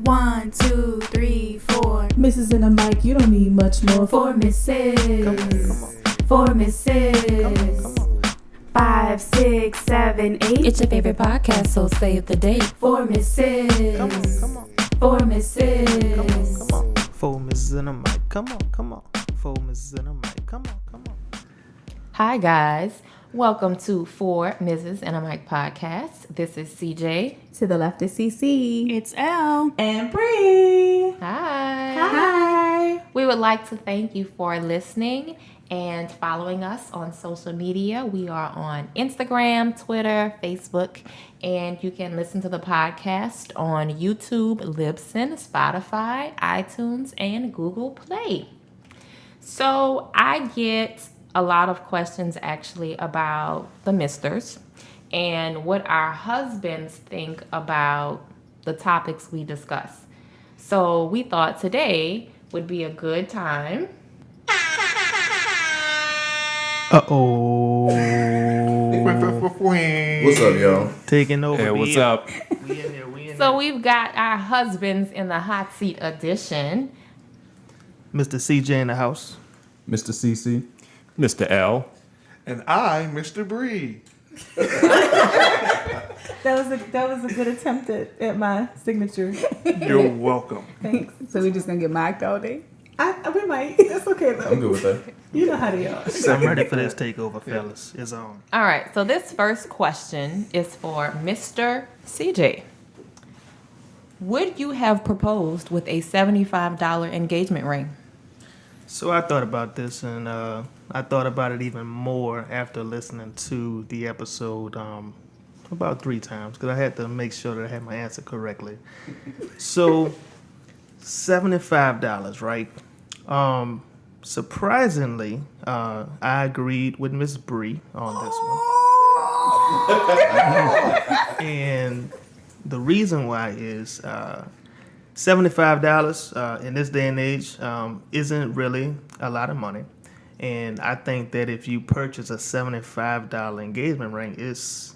1, 2, 3, 4. Mrs. and a mic, you don't need much more. 4 Mrs. Come on. 4 Mrs. Come on. 5, 6, 7, 8. It's your favorite podcast, so save the date. 4 Mrs. Come on. 4 Mrs. Come on. 4 Mrs. and a mic. Come on. 4 Mrs. and a mic. Come on. Hi, guys. Welcome to 4 Mrs. and a Mic podcast. This is CJ. To the left is CC. It's L. And Bree. Hi. We would like to thank you for listening and following us on social media. We are on Instagram, Twitter, Facebook, and you can listen to the podcast on YouTube, Libsyn, Spotify, iTunes, and Google Play. So I get a lot of questions actually about the misters and what our husbands think about the topics we discuss. So we thought today would be a good time. Uh-oh. What's up, y'all? Taking over. Hey, what's up? We in there. So we've got our husbands in the hot seat edition. Mr. CJ in the house. Mr. CC. Mr. L. And I, Mr. Bree. That was a good attempt at my signature. You're welcome. Thanks. So we just gonna get mic'd all day? We might. That's okay though. I'm good with that. You know how they are. I'm ready for this takeover, fellas. It's on. All right, so this first question is for Mr. CJ. Would you have proposed with a $75 engagement ring? So I thought about this, and I thought about it even more after listening to the episode about 3 times, because I had to make sure that I had my answer correctly. So, $75, right? Surprisingly, I agreed with Miss Bree on this one. And the reason why is $75 in this day and age isn't really a lot of money. And I think that if you purchase a $75 engagement ring, is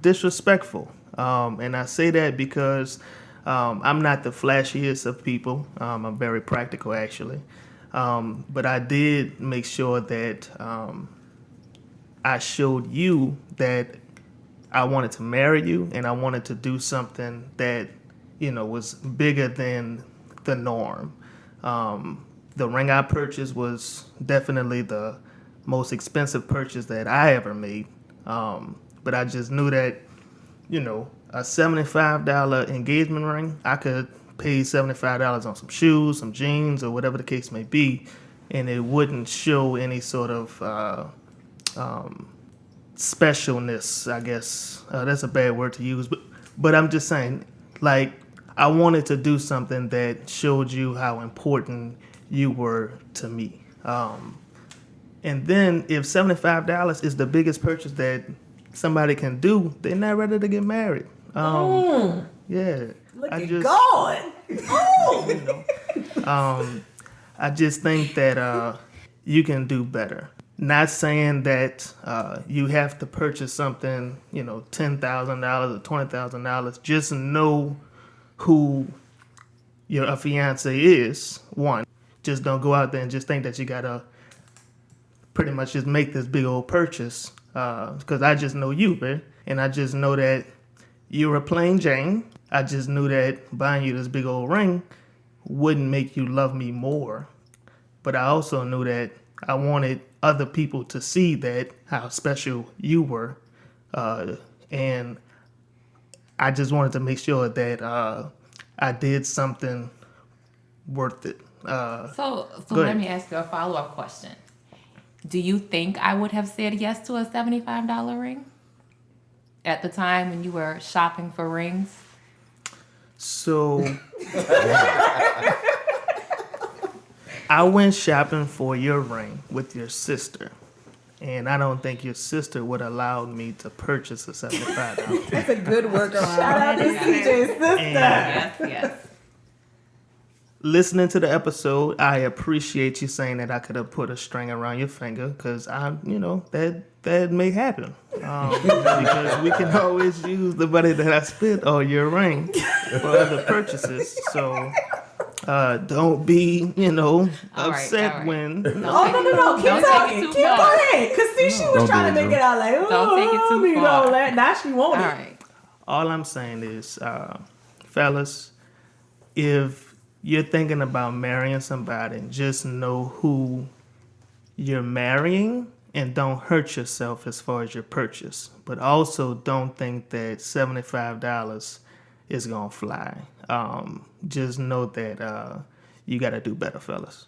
disrespectful. And I say that because I'm not the flashiest of people. I'm very practical, actually. But I did make sure that I showed you that I wanted to marry you, and I wanted to do something that, was bigger than the norm. The ring I purchased was definitely the most expensive purchase that I ever made. But I just knew that, a $75 engagement ring, I could pay $75 on some shoes, some jeans, or whatever the case may be, and it wouldn't show any sort of specialness, I guess. That's a bad word to use, but I'm just saying, like, I wanted to do something that showed you how important you were to me. And then if $75 is the biggest purchase that somebody can do, they're not ready to get married. Yeah. Look I at just, God. I just think that you can do better. Not saying that you have to purchase something, $10,000 or $20,000. Just know who your fiance is. One, just don't go out there and just think that you gotta pretty much just make this big old purchase. Because I just know you, man, and I just know that you're a plain Jane. I just knew that buying you this big old ring wouldn't make you love me more. But I also knew that I wanted other people to see that how special you were, and I just wanted to make sure that I did something worth it. So go let ahead. me ask you a follow-up question. Do you think I would have said yes to a $75 ring at the time when you were shopping for rings? So I went shopping for your ring with your sister, and I don't think your sister would allow me to purchase a $75. That's a good workaround. Shout out to CJ's sister. Yes. listening to the episode, I appreciate you saying that I could have put a string around your finger because that may happen. Because we can always use the money that I spent on your ring for other purchases. So don't be, upset all right. when. No. Keep Don't talking. take it too Keep far. going. Because see, she was Don't trying do to it, make it out like, Don't take it too need far. all that. Now she won't All it. right. All I'm saying is, fellas, if you're thinking about marrying somebody, just know who you're marrying and don't hurt yourself as far as your purchase. But also don't think that $75 is going to fly. Just know that you got to do better, fellas.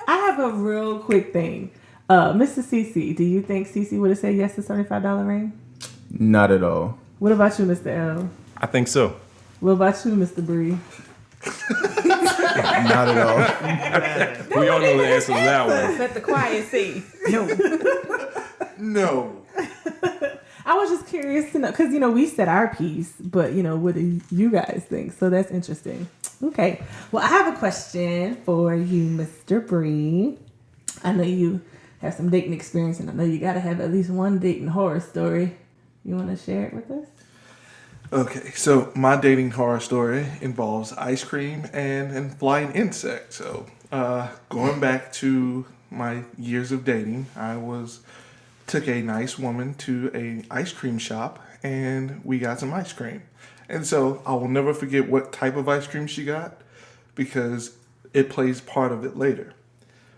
I have a real quick thing. Mr. CC, do you think CC would have said yes to $75 ring? Not at all. What about you, Mr. L? I think so. What about you, Mr. Bree? Not at all. We all know the answer to that one. Let the quiet see. No. I was just curious to know, because, we said our piece, but, what do you guys think? So that's interesting. Okay. Well, I have a question for you, Mr. Bree. I know you have some dating experience, and I know you got to have at least one dating horror story. You want to share it with us? Okay, so my dating horror story involves ice cream and flying insects. So going back to my years of dating, I took a nice woman to a ice cream shop and we got some ice cream. And so I will never forget what type of ice cream she got because it plays part of it later.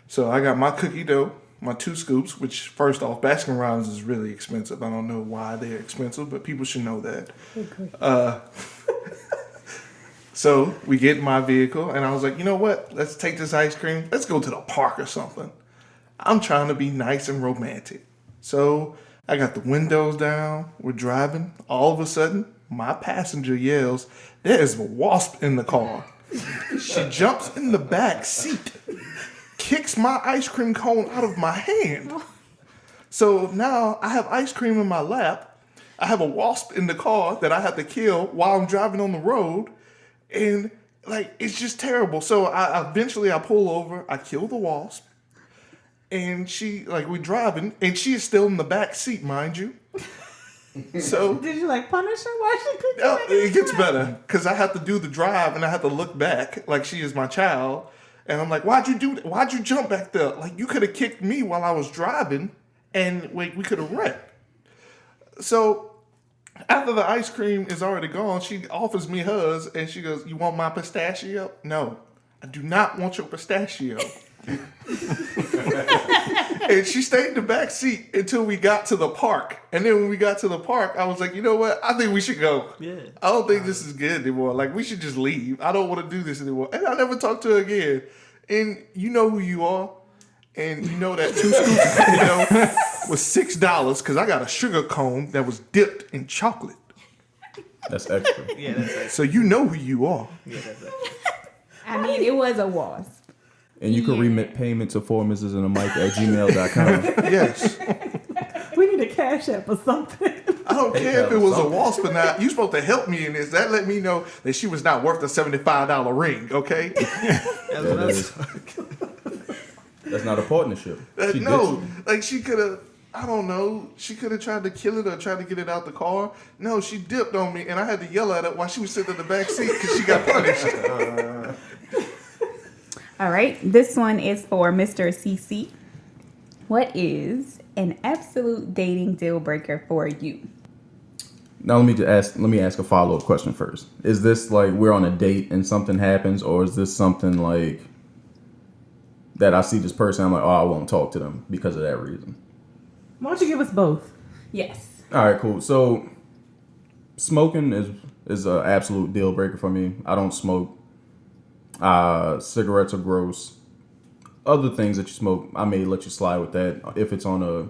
So I got my cookie dough, my 2 scoops, which first off, Baskin Robbins is really expensive. I don't know why they're expensive, but people should know that. So we get in my vehicle and I was like, you know what? Let's take this ice cream. Let's go to the park or something. I'm trying to be nice and romantic. So I got the windows down. We're driving. All of a sudden, my passenger yells, "There is a wasp in the car." She jumps in the back seat, kicks my ice cream cone out of my hand. So now I have ice cream in my lap. I have a wasp in the car that I have to kill while I'm driving on the road. And it's just terrible. So I eventually pull over, I kill the wasp. And we're driving and she is still in the back seat, mind you. So Did you punish her? Why she couldn't no, it gets better because I have to do the drive and I have to look back like she is my child. And I'm like, why'd you do that? Why'd you jump back there? You could have kicked me while I was driving and we could have wrecked. So after the ice cream is already gone, she offers me hers and she goes, "You want my pistachio?" No, I do not want your pistachio. And she stayed in the back seat until we got to the park. And then when we got to the park, I was like, you know what? I think we should go. Yeah. I don't think this is good anymore. We should just leave. I don't want to do this anymore. And I never talked to her again. And you know who you are. And you know that 2 scoops was $6 because I got a sugar cone that was dipped in chocolate. That's extra. Yeah, that's it. So you know who you are. Yeah, that's it. I mean, it was a wasp. And you can remit payment to 4mrsandamike@gmail.com. Yes. We need a cash app or something. I don't care if it was a wasp or not. You're supposed to help me in this. That let me know that she was not worth a $75 ring, okay? That's not a partnership. She No, ditched she could have, I don't know, she could have tried to kill it or tried to get it out the car. No, she dipped on me and I had to yell at her while she was sitting in the back seat because she got punished. All right, this one is for Mr. CC. What is an absolute dating deal breaker for you? Now let me ask a follow-up question first. Is this we're on a date and something happens, or is this something that I see this person, I'm like, oh, I won't talk to them because of that reason? Why don't you give us both? Yes. All right, cool. So smoking is an absolute deal breaker for me. I don't smoke. Cigarettes are gross. Other things that you smoke, I may let you slide with that if it's on a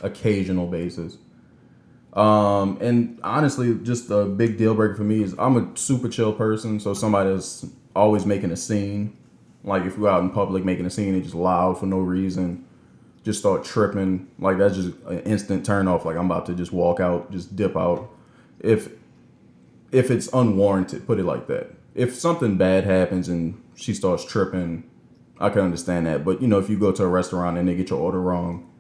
occasional basis. And honestly, just a big deal breaker for me is I'm a super chill person. So somebody that's always making a scene, if we're out in public making a scene and just loud for no reason, just start tripping, that's just an instant turn off. I'm about to just walk out, just dip out. If it's unwarranted, put it like that. if something bad happens and she starts tripping, I can understand that. But, if you go to a restaurant and they get your order wrong,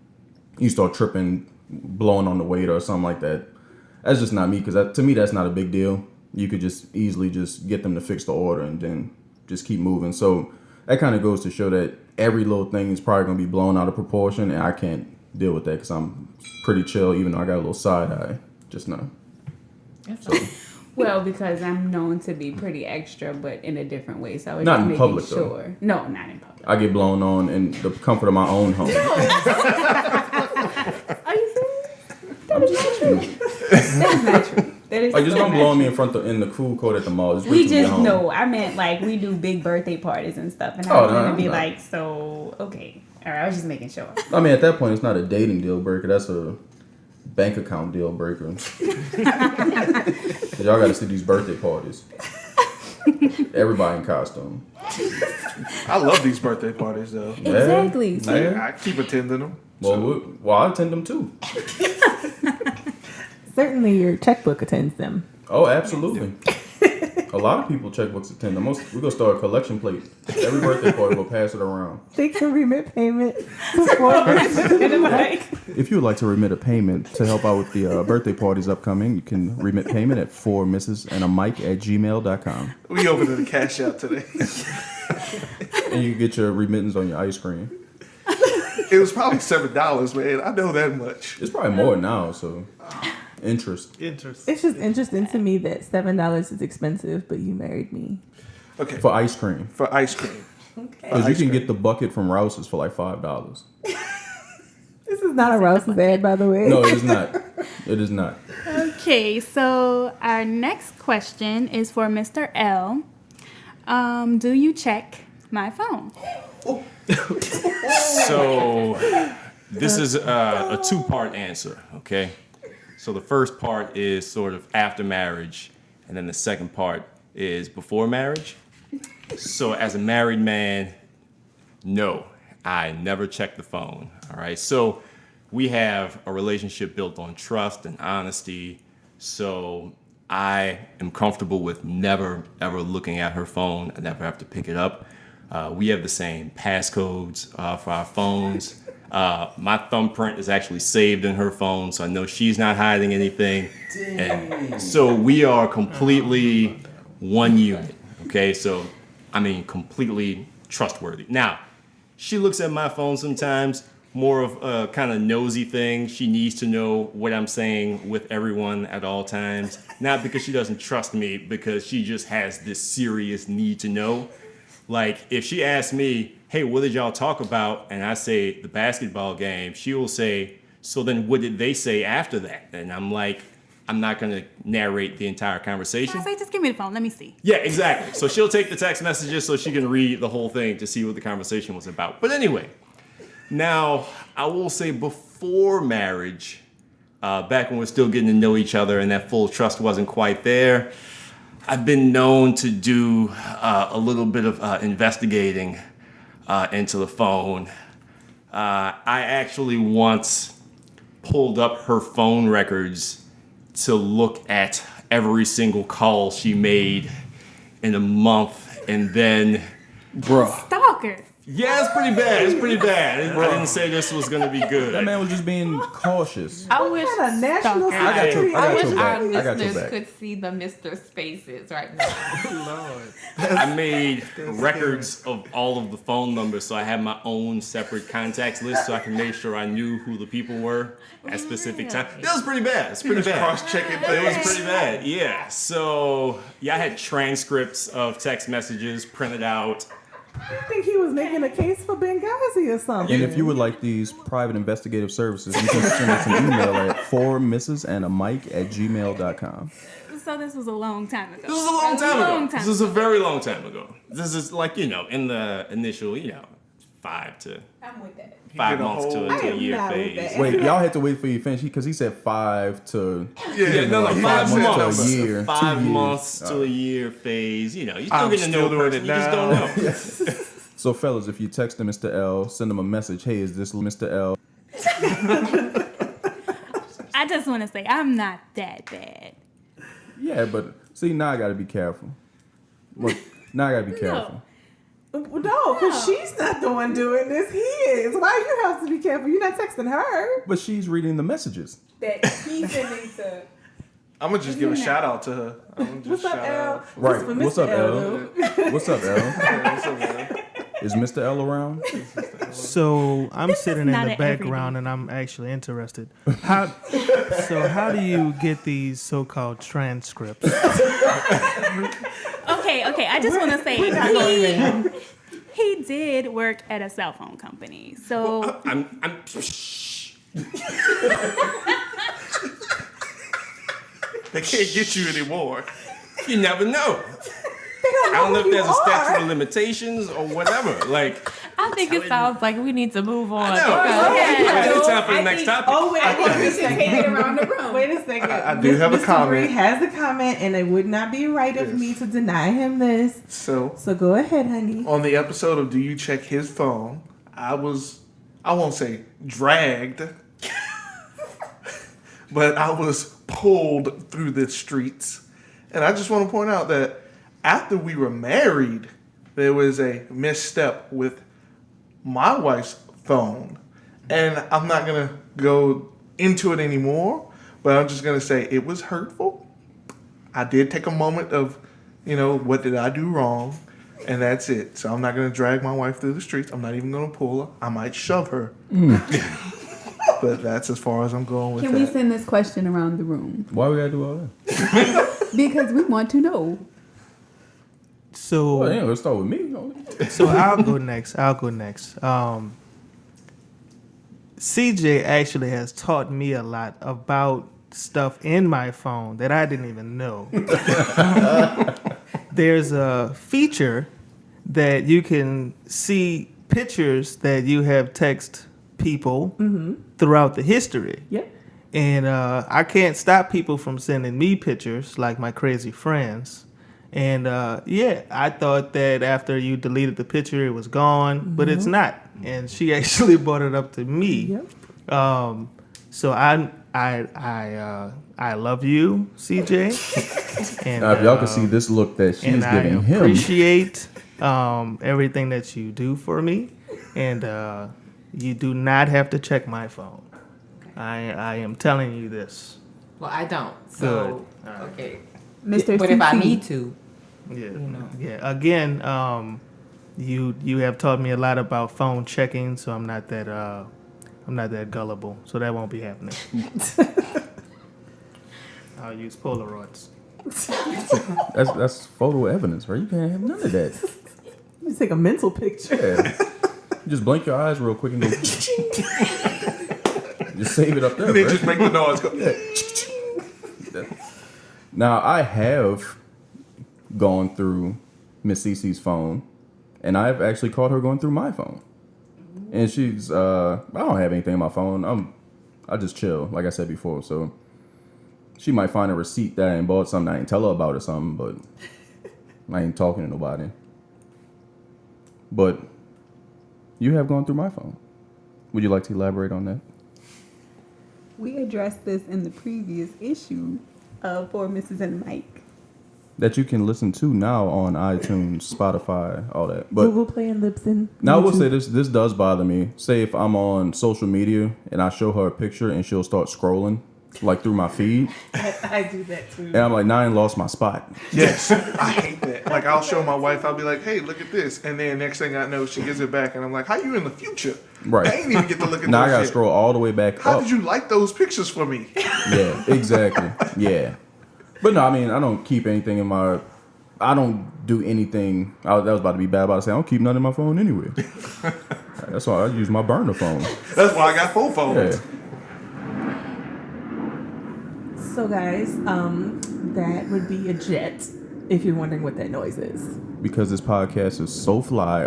you start tripping, blowing on the waiter or something like that. That's just not me, because to me, that's not a big deal. You could just easily just get them to fix the order and then just keep moving. So that kind of goes to show that every little thing is probably going to be blown out of proportion, and I can't deal with that because I'm pretty chill, even though I got a little side eye just now. So, Well, because I'm known to be pretty extra, but in a different way. So I was Not just in making public, though. sure. No, not in public. I get blown on in the comfort of my own home. Are you serious? That is not true. That is not true. That is Like, just so don't not blow on true. me in the food court at the mall. Just wait We till you get just home. know. I meant like we do big birthday parties and stuff, and Oh, I was no, gonna be no. like, so okay, all right. I was just making sure. I mean, at that point, it's not a dating deal breaker. That's a bank account deal breaker. 'Cause y'all got to see these birthday parties. Everybody in costume. I love these birthday parties though. Yeah. Exactly. See? Yeah. I keep attending them. Well, I attend them too. Certainly, your checkbook attends them. Oh, absolutely. A lot of people checkbooks attend them. We're gonna start a collection plate. Every birthday party, we'll pass it around. They can remit payment before If you would like to remit a payment to help out with the birthday parties upcoming, you can remit payment at 4mrsandamike@gmail.com. We opened the cash out today. And you can get your remittance on your ice cream. It was probably $7, man. I know that much. It's probably more now, so interest. Interest. It's just interesting to me that $7 is expensive, but you married me. Okay, For ice cream. for ice cream. Because you can get the bucket from Rouse's for like $5. This is not a Rouse's ad, by the way. No, it is not. It is not. Okay, so our next question is for Mr. L. Do you check my phone? So this is a two-part answer, okay? So the first part is sort of after marriage, and then the second part is before marriage. So as a married man, no, I never check the phone, all right? So we have a relationship built on trust and honesty, so I am comfortable with never, ever looking at her phone. I never have to pick it up. We have the same passcodes for our phones. My thumbprint is actually saved in her phone, so I know she's not hiding anything. And so we are completely one unit, okay? So, I mean, completely trustworthy. Now, she looks at my phone sometimes, more of a kind of nosy thing. She needs to know what I'm saying with everyone at all times. Not because she doesn't trust me, because she just has this serious need to know. Like, if she asks me, hey, what did y'all talk about? And I say the basketball game, she will say, so then what did they say after that? And I'm like, I'm not going to narrate the entire conversation. I say, just give me the phone. Let me see. Yeah, exactly. So she'll take the text messages so she can read the whole thing to see what the conversation was about. But anyway, now I will say before marriage, back when we're still getting to know each other and that full trust wasn't quite there, I've been known to do a little bit of investigating into the phone. I actually once pulled up her phone records to look at every single call she made in a month, and then, Stalker. yeah, it's pretty bad. It's pretty bad. I didn't say this was gonna be good. That man was just being cautious. I wish What a national Stalker. I got your, security. I got wish your back. our I got your listeners back. could see the Mr. Spaces right now. Lord. I made records of all of the phone numbers, so I had my own separate contacts list, so I can make sure I knew who the people were at specific times. That was pretty bad. It's pretty bad. Cross-checking It was things. pretty bad, yeah. So, yeah, I had transcripts of text messages printed out. I think he was making a case for Benghazi or something. And if you would like these private investigative services, you can send us an email at 4mrsandamike@gmail.com. So this was a long time ago. This was a long time ago. This was a ago. very long time ago. This is like, in the initial, 5 to I'm with that. 5 did a months to whole- a I am year not with phase. that. Wait, y'all had to wait for you to finish because he said 5 to Yeah, No, like 5 5 months months to a year, 5 2 years. months to a year phase. You're still I'm getting to know still a doing person. it You just now. don't know. So, fellas, if you text Mr. L, send him a message. Hey, is this Mr. L? I just want to say I'm not that bad. Yeah, but see, now I got to be careful. Look, now I gotta be careful. No, because she's not the one doing this. He is. Why you have to be careful? You're not texting her. But she's reading the messages. That he's sending to. I'm gonna just give a shout out to her. What's up, L? Right. For What's Mr. up, L, L? though. What's up, L? Yeah, what's up, man? Is Mr. L around? So I'm sitting in not the an background and I'm actually interested. How do you get these so-called transcripts? Okay. I just want to say he did work at a cell phone company. So I'm They can't get you anymore. you never know. I don't know if there's a statute of limitations or whatever. Like, I think it sounds like we need to move on. I know. because- It's time for the next topic. Oh, wait. We should take it around the room. Wait a second. I do have a Mr. comment. Bree has a comment, and it would not be right of me to deny him this. So So go ahead, honey. on the episode of Do You Check His Phone, I won't say dragged, but I was pulled through the streets. And I just want to point out that after we were married, there was a misstep with my wife's phone. And I'm not going to go into it anymore, but I'm just going to say it was hurtful. I did take a moment of, what did I do wrong? And that's it. So I'm not going to drag my wife through the streets. I'm not even going to pull her. I might shove her. But that's as far as I'm going with Can that. we send this question around the room? Why we gotta do all that? Because we want to know. So Well, yeah, let's start with me. So I'll go next. CJ actually has taught me a lot about stuff in my phone that I didn't even know. There's a feature that you can see pictures that you have texted people throughout the history. Yep. And I can't stop people from sending me pictures like my crazy friends. And I thought that after you deleted the picture, it was gone, but it's not. And she actually brought it up to me. Yep. So I love you, CJ. And Now, if y'all can see this look that she's and I giving him, appreciate everything that you do for me. And you do not have to check my phone. I am telling you this. Well, I don't. So, Good. All right. okay. Mr. But if I CC. need to, Yeah. Again, you have taught me a lot about phone checking, so I'm not that gullible. So that won't be happening. I'll use Polaroids. that's photo evidence, right? You can't have none of that. You take a mental picture. Yeah. Just blink your eyes real quick and go. Just save it up there, And then right? just make the noise go. Now, I have gone through Miss Cece's phone, and I've actually caught her going through my phone. And she's, I don't have anything on my phone. I just chill, like I said before. So she might find a receipt that I ain't bought something I ain't tell her about or something, but I ain't talking to nobody. But you have gone through my phone. Would you like to elaborate on that? We addressed this in the previous issue for Mrs. and Mike. That you can listen to now on iTunes, Spotify, all that. But Google Play and Libsyn. now I will say YouTube. this does bother me. Say if I'm on social media and I show her a picture and she'll start scrolling like through my feed, I do that too. and I'm like, now I ain't lost my spot. Yes, I hate that. Like, I'll show my wife, I'll be like, hey, look at this. And then next thing I know, she gives it back. And I'm like, how you in the future? Right. I ain't even get to look at Now I those gotta yet. scroll all the way back How up. did you like those pictures for me? Yeah, exactly. Yeah. But no, I mean, I don't keep anything in my. I don't do anything. That was about to be bad. About to say I don't keep nothing in my phone anyway. That's why I use my burner phone. That's why I got full phones. Yeah. So guys, that would be a jet. If you're wondering what that noise is. Because this podcast is so fly.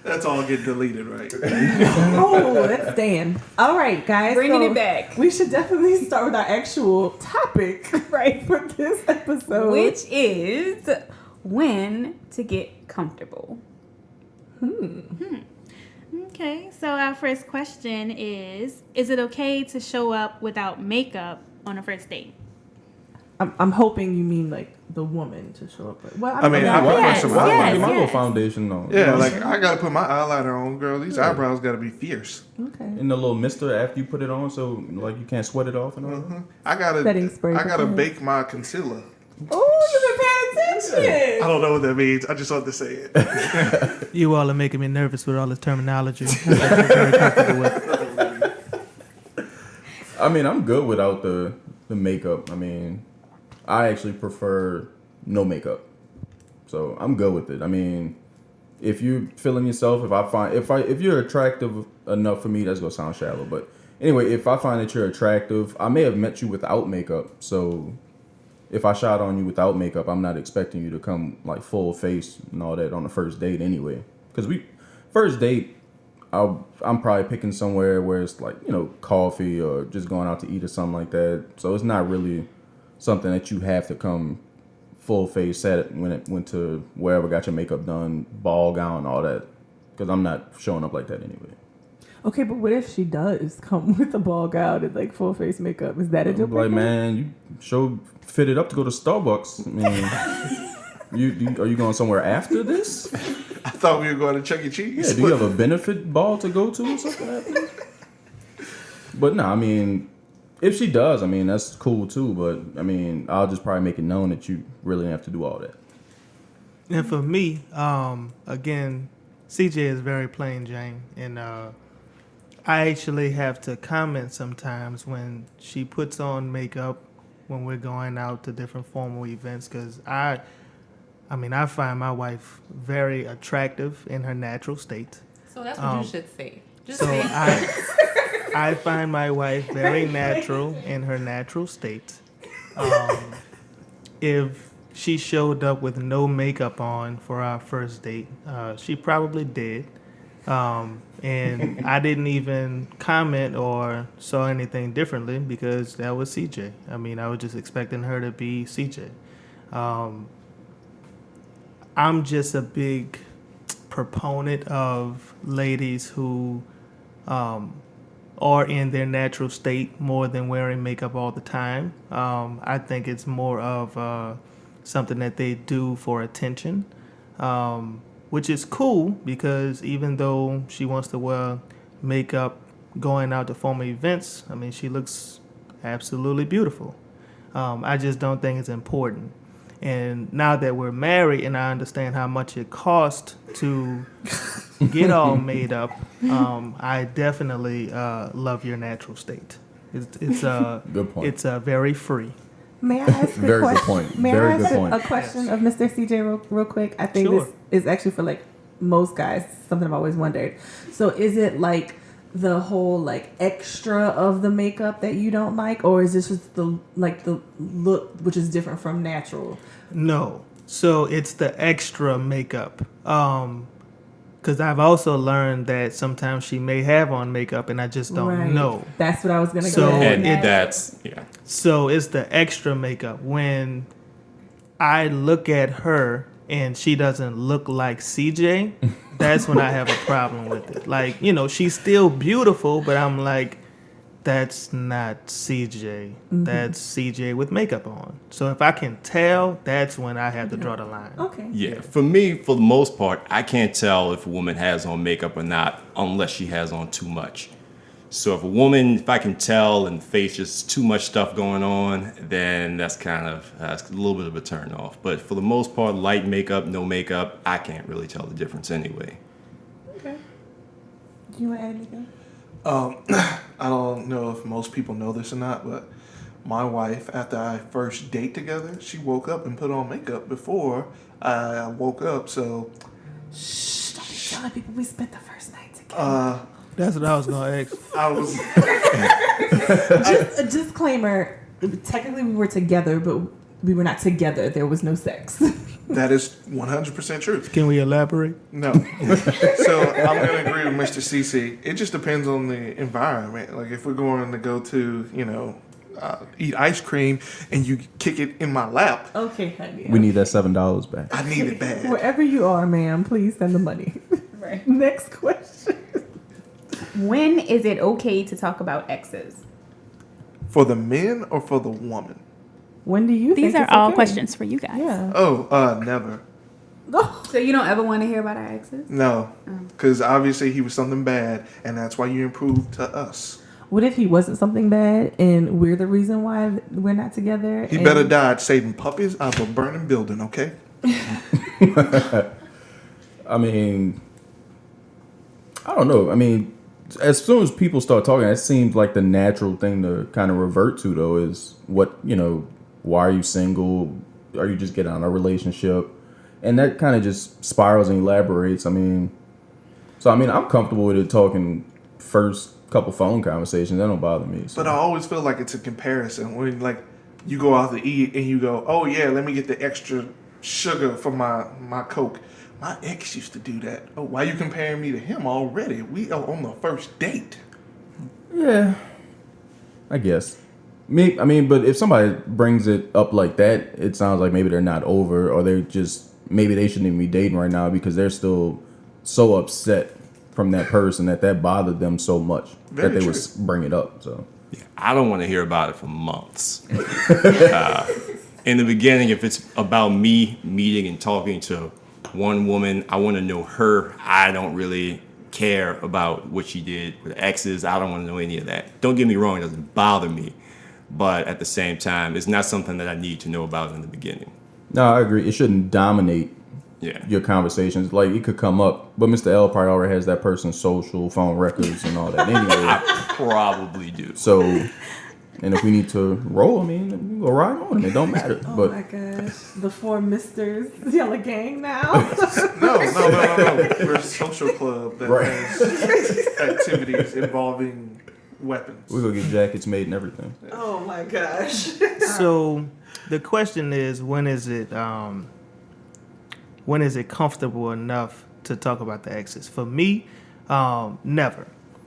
That's all get deleted, right? Oh, that's Dan. All right, guys. Bringing so it back. We should definitely start with our actual topic, right, for this episode. Which is when to get comfortable. Okay, so our first question is it okay to show up without makeup on a first date? I'm hoping you mean like the woman to show up. Well, I mean, I know. want some Yes, eyeliner. Get my little yes. foundation on. Yeah, like I gotta put my eyeliner on, girl. These eyebrows gotta be fierce. Okay. And the little mister after you put it on, so like you can't sweat it off and all. I gotta Setting spray I gotta before. bake my concealer. Oh, you've been paying attention. I don't know what that means. I just wanted to say it. You all are making me nervous with all this terminology. I'm very comfortable with. I mean, I'm good without the makeup. I mean, I actually prefer no makeup, so I'm good with it. I mean, if you feeling yourself, if you're attractive enough for me, that's gonna sound shallow, but anyway, if I find that you're attractive, I may have met you without makeup, so if I shot on you without makeup, I'm not expecting you to come like full face and all that on the first date anyway. Because first date, I'm probably picking somewhere where it's like, you know, coffee or just going out to eat or something like that. So it's not really something that you have to come full face set when it went to wherever, got your makeup done, ball gown, all that. Because I'm not showing up like that anyway. Okay, but what if she does come with a ball gown and like full face makeup? Is that a deal I'm breaker? like, man, you fitted up to go to Starbucks. I mean, are you going somewhere after this? I thought we were going to Chuck E. Cheese. Yeah, do you have a benefit ball to go to or something like that? But no, I mean, if she does, I mean, that's cool too. But I mean, I'll just probably make it known that you really have to do all that. And for me, again, CJ is very plain Jane, and I actually have to comment sometimes when she puts on makeup when we're going out to different formal events, because I find my wife very attractive in her natural state. So that's what you should say. Just So say. I find my wife very natural in her natural state. If she showed up with no makeup on for our first date, she probably did. And I didn't even comment or saw anything differently because that was CJ. I mean, I was just expecting her to be CJ. I'm just a big proponent of ladies who are in their natural state more than wearing makeup all the time. I think it's more of something that they do for attention, which is cool because even though she wants to wear makeup going out to formal events, I mean, she looks absolutely beautiful. I just don't think it's important. And now that we're married and I understand how much it costs to get all made up, I definitely love your natural state. It's Good point. It's very free. May I ask a Very good question? point. May Very I ask good point. a question of Mr. CJ real quick? I think Sure. this is actually for like most guys, something I've always wondered. So is it like the whole like extra of the makeup that you don't like, or is this just the look which is different from natural? No. So it's the extra makeup. Because I've also learned that sometimes she may have on makeup and I just don't Right. know. That's what I was gonna So go. And it- that's, yeah. So it's the extra makeup. When I look at her and she doesn't look like CJ, that's when I have a problem with it. Like, you know, she's still beautiful, but I'm like, that's not CJ. That's CJ with makeup on. So if I can tell, that's when I have to draw the line. Okay. Yeah, for me, for the most part, I can't tell if a woman has on makeup or not unless she has on too much. So if I can tell and the face just too much stuff going on, then that's kind of that's a little bit of a turn off. But for the most part, light makeup, no makeup, I can't really tell the difference anyway. Okay. Do you want to add anything? I don't know if most people know this or not, but my wife, after our first date together, she woke up and put on makeup before I woke up. So, Shh! Don't be telling people we spent the first night together. That's what I was going to ask. I was. Just a disclaimer. Technically, we were together, but we were not together. There was no sex. That is 100% true. Can we elaborate? No. So I'm going to agree with Mr. CC. It just depends on the environment. Like if we're going to go to, eat ice cream and you kick it in my lap, Okay, honey. We need that $7 back. I need it bad. Wherever you are, ma'am, please send the money. Right. Next question. When is it okay to talk about exes? For the men or for the woman? When do you These think are it's all okay? questions for you guys. Yeah. Oh, never. So you don't ever want to hear about our exes? No. Because obviously he was something bad, and that's why you improved to us. What if he wasn't something bad and we're the reason why we're not together? He and- better die saving puppies out of a burning building, okay? I mean, I don't know. I mean, as soon as people start talking, it seems like the natural thing to kind of revert to, though, is what, why are you single? Are you just getting out of a relationship? And that kind of just spirals and elaborates. I mean, I'm comfortable with it talking first couple phone conversations. That don't bother me. So. But I always feel like it's a comparison when, like, you go out to eat and you go, oh, yeah, let me get the extra sugar for my Coke. My ex used to do that. Oh, why you comparing me to him already? We are on the first date. Yeah, I guess. But if somebody brings it up like that, it sounds like maybe they're not over, or maybe they shouldn't even be dating right now because they're still so upset from that person that bothered them so much Very that they true. would bring it up. So I don't want to hear about it for months. In the beginning, if it's about me meeting and talking to one woman, I want to know her. I don't really care about what she did with exes. I don't want to know any of that. Don't get me wrong, it doesn't bother me. But at the same time, it's not something that I need to know about in the beginning. no, I agree. It shouldn't dominate Yeah. your conversations. Like it could come up, but Mr. L probably already has that person's social phone records and all that anyway. I probably do. So, and if we need to roll, we can go right on. It don't matter. Oh But my gosh. The four misters. Y'all a gang now? No. We're a social club that Right. has activities involving weapons. we're gonna get jackets made and everything. Oh my gosh. So the question is, when is it comfortable enough to talk about the exes? For me, never.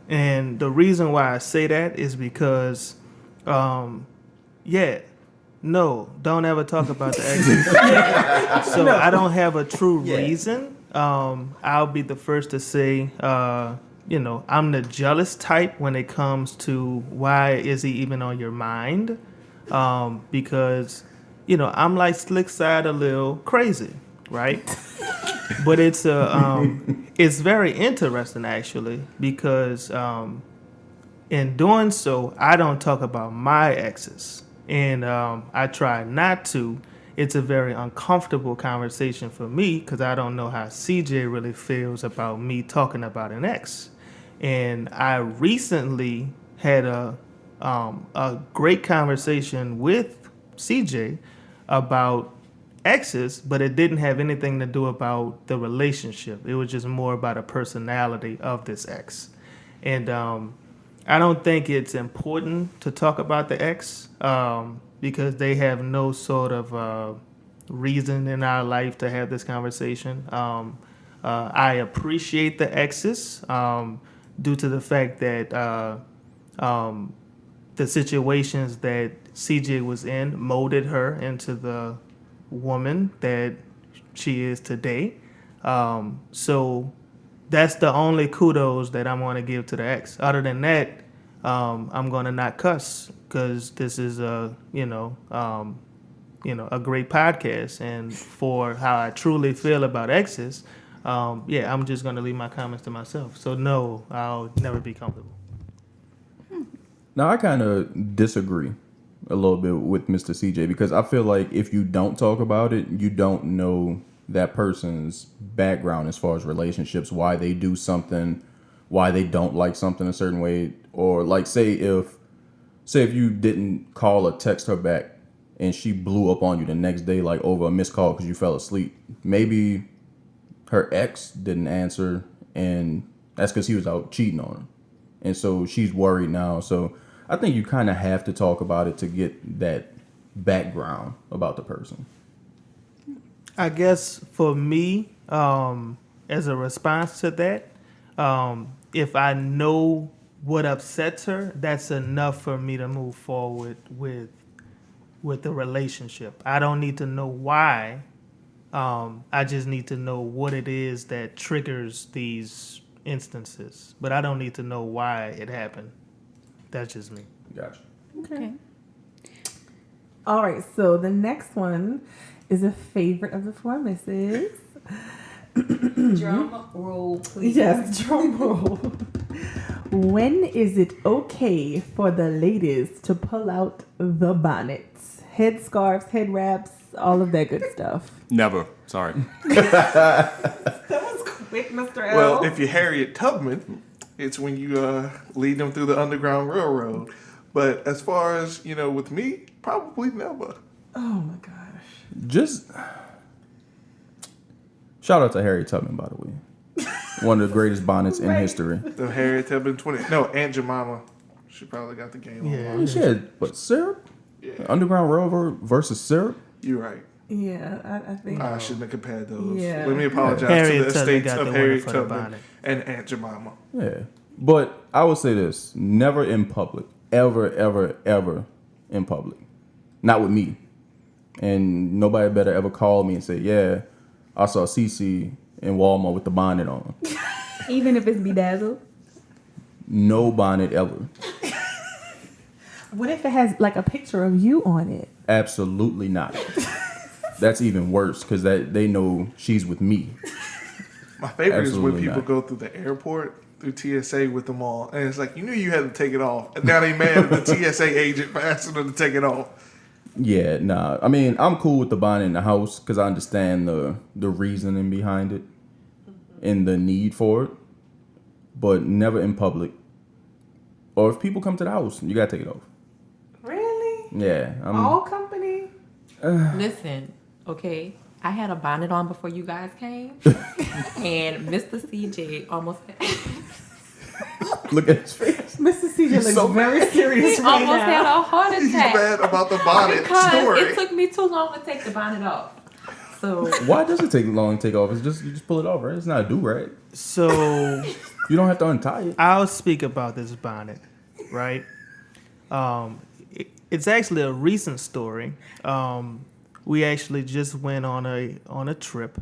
And the reason why I say that is because, don't ever talk about the exes. So I don't have a true reason. I'll be the first to say, I'm the jealous type when it comes to why is he even on your mind? Because, I'm like Slick Side a little crazy, right? But it's it's very interesting actually because in doing so, I don't talk about my exes, and I try not to. It's a very uncomfortable conversation for me because I don't know how CJ really feels about me talking about an ex. And I recently had a great conversation with CJ about exes, but it didn't have anything to do about the relationship. It was just more about a personality of this ex. And I don't think it's important to talk about the ex because they have no sort of reason in our life to have this conversation. I appreciate the exes due to the fact that the situations that CJ was in molded her into the woman that she is today. So that's the only kudos that I'm going to give to the ex. Other than that, I'm going to not cuss because this is a great podcast, and for how I truly feel about exes, I'm just going to leave my comments to myself. So no, I'll never be comfortable. Now, I kind of disagree a little bit with Mr. CJ because I feel like if you don't talk about it, you don't know that person's background as far as relationships, why they do something, why they don't like something a certain way, or like say if you didn't call or text her back and she blew up on you the next day like over a missed call because you fell asleep, maybe her ex didn't answer and that's because he was out cheating on her, and so she's worried now. So I think you kind of have to talk about it to get that background about the person. I guess for me, as a response to that, if I know what upsets her, that's enough for me to move forward with the relationship. I don't need to know why. I just need to know what it is that triggers these instances. But I don't need to know why it happened. That's just me. Gotcha. Okay. All right, so the next one is a favorite of the four misses. Drum roll, please. Yes, drum roll. When is it okay for the ladies to pull out the bonnets? Headscarves, head wraps, all of that good stuff. Never. Sorry. That was quick, Mr. L. Well, if you're Harriet Tubman, it's when you lead them through the Underground Railroad. But as far as, with me, probably never. Oh my gosh. Just shout out to Harriet Tubman, by the way. One of the greatest bonnets in history. The Harriet Tubman 20. No, Aunt Jemima. She probably got the game Yeah. on. She had, what, syrup? Yeah. Underground Railroad versus syrup? You're right. Yeah, I think. I shouldn't have compared those. Yeah. Let me apologize Harriet to the Tubman estates got the of winner Harriet for the Tubman bonnet. and Aunt Jemima. Yeah. But I would say this, never in public. Ever, ever, ever in public. Not with me. And nobody better ever call me and say, yeah, I saw Cece in Walmart with the bonnet on. Even if it's bedazzled. No bonnet ever. What if it has like a picture of you on it? Absolutely not. That's even worse because they know she's with me. My favorite is when Absolutely people not. go through the airport, through TSA with them all. And it's like, you knew you had to take it off. And now they mad at the TSA agent for asking them to take it off. Yeah, nah. I mean, I'm cool with the bonnet in the house because I understand the reasoning behind it and the need for it, but never in public. Or if people come to the house, you gotta take it off. Really? Yeah, All company? Listen, okay. I had a bonnet on before you guys came, and Mr. CJ almost look at his face. Mr. CJ looks so very serious he right almost had now. a heart He's attack mad about the bonnet because story. it took me too long to take the bonnet off. So Why does it take long to take off? It's just you just pull it off, right? It's not a do-rag. So You don't have to untie it. I'll speak about this bonnet, right? It's actually a recent story. We actually just went on a trip,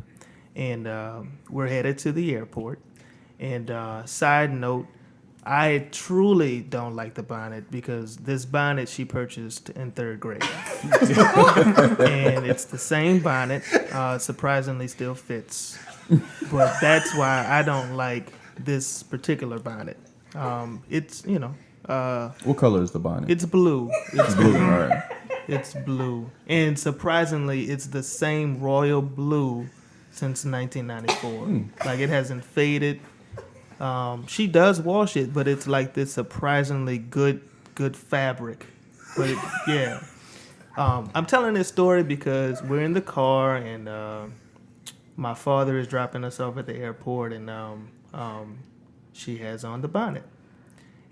and we're headed to the airport. And side note, I truly don't like the bonnet because this bonnet she purchased in 3rd grade, and it's the same bonnet. Surprisingly, still fits, but that's why I don't like this particular bonnet. It's What color is the bonnet? it's blue. It's blue. All right. it's blue, and surprisingly, it's the same royal blue since 1994. Like it hasn't faded. She does wash it, but it's like this surprisingly good fabric. But yeah, I'm telling this story because we're in the car and my father is dropping us off at the airport, and she has on the bonnet.